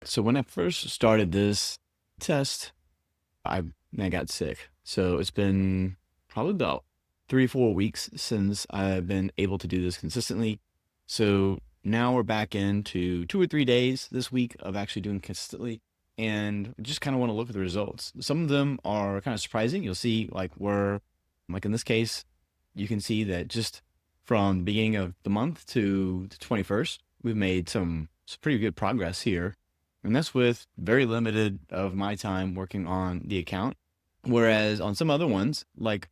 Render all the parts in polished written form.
So when I first started this test, I I got sick. So it's been probably about 3 or 4 weeks since I've been able to do this consistently. So now we're back into 2 or 3 days this week of actually doing consistently and just kind of want to look at the results. Some of them are kind of surprising. You'll see like in this case, you can see that just from the beginning of the month to the 21st, we've made some pretty good progress here. And that's with very limited of my time working on the account. Whereas on some other ones, like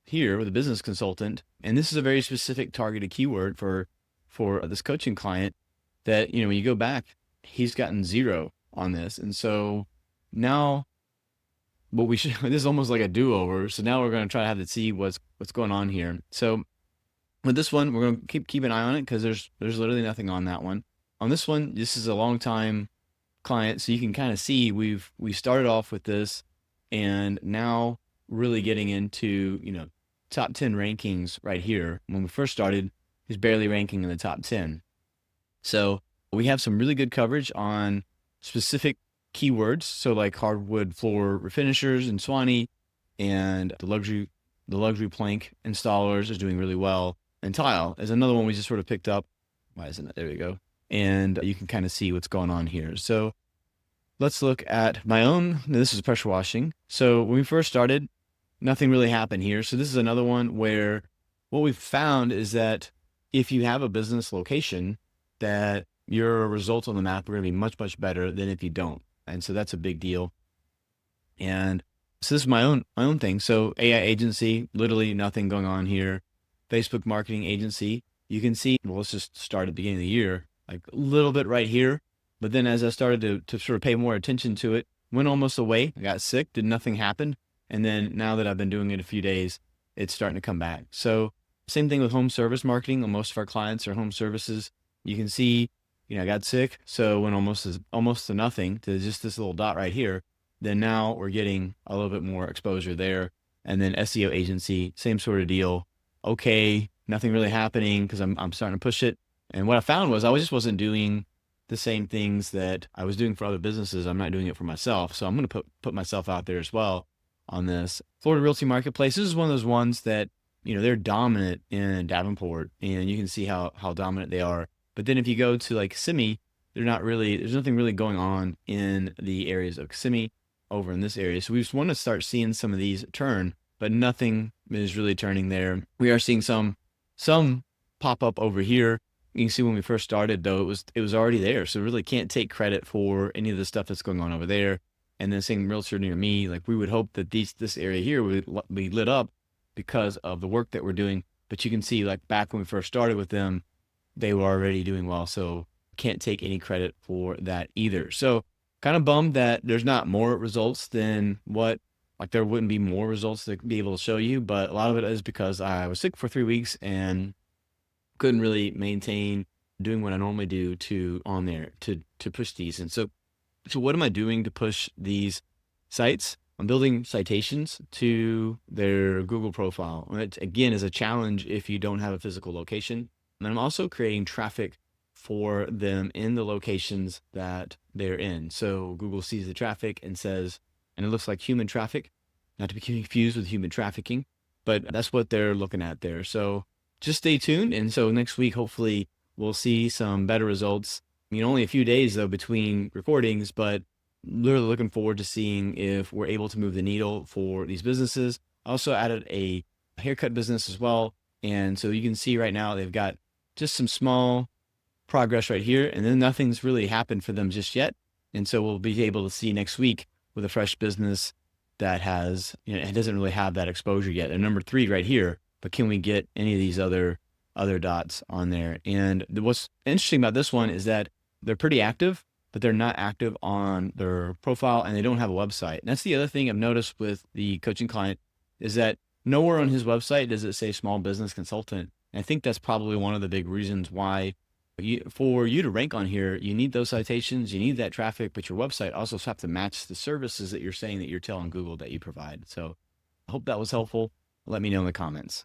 here with a business consultant, and this is a very specific targeted keyword for this coaching client that, when you go back, he's gotten zero on this. And so now what we should, this is almost like a do-over. So now we're going to try to have to see what's going on here. So with this one, we're going to keep an eye on it because there's literally nothing on that one. On this one, this is a long time client, so you can kind of see we started off with this and now really getting into top 10 rankings right here. When we first started, he's barely ranking in the top 10. So we have some really good coverage on specific keywords, so like hardwood floor refinishers and Swanee, and the luxury plank installers is doing really well, and tile is another one we just sort of picked up. Why isn't it? There we go. And you can kind of see what's going on here. So let's look at my own. This is pressure washing. So when we first started, nothing really happened here. So this is another one where what we've found is that if you have a business location, that your results on the map are going to be much, much better than if you don't. And so that's a big deal. And so this is my own thing. So AI agency, literally nothing going on here. Facebook marketing agency, you can see, well, let's just start at the beginning of the year, like a little bit right here. But then as I started to sort of pay more attention to it, went almost away. I got sick, did nothing happen. And then now that I've been doing it a few days, it's starting to come back. So same thing with home service marketing. Most of our clients are home services. You can see, I got sick. So went almost to nothing to just this little dot right here. Then now we're getting a little bit more exposure there. And then SEO agency, same sort of deal. Okay, nothing really happening because I'm starting to push it. And what I found was I just wasn't doing the same things that I was doing for other businesses. I'm not doing it for myself. So I'm going to put myself out there as well on this. Florida Realty Marketplace, this is one of those ones that, they're dominant in Davenport, and you can see how dominant they are. But then if you go to like Kissimmee, there's nothing really going on in the areas of Kissimmee over in this area. So we just want to start seeing some of these turn, but nothing is really turning there. We are seeing some pop up over here. You can see when we first started, though, it was already there. So really can't take credit for any of the stuff that's going on over there. And then same realtor near me, like we would hope that this area here would be lit up because of the work that we're doing. But you can see like back when we first started with them, they were already doing well. So can't take any credit for that either. So kind of bummed that there's not more results than like there wouldn't be more results to be able to show you. But a lot of it is because I was sick for 3 weeks and couldn't really maintain doing what I normally do to push these. And so what am I doing to push these sites? I'm building citations to their Google profile, which again is a challenge if you don't have a physical location. And I'm also creating traffic for them in the locations that they're in. So Google sees the traffic and says, and it looks like human traffic, not to be confused with human trafficking, but that's what they're looking at there. So just stay tuned. And so next week, hopefully we'll see some better results. Only a few days though between recordings, but literally looking forward to seeing if we're able to move the needle for these businesses. I also added a haircut business as well. And so you can see right now they've got just some small progress right here, and then nothing's really happened for them just yet. And so we'll be able to see next week with a fresh business that has, it doesn't really have that exposure yet. And number 3 right here, but can we get any of these other dots on there? And what's interesting about this one is that they're pretty active, but they're not active on their profile and they don't have a website. And that's the other thing I've noticed with the coaching client is that nowhere on his website does it say small business consultant. And I think that's probably one of the big reasons why for you to rank on here, you need those citations, you need that traffic, but your website also has to match the services that you're saying that you're telling Google that you provide. So I hope that was helpful. Let me know in the comments.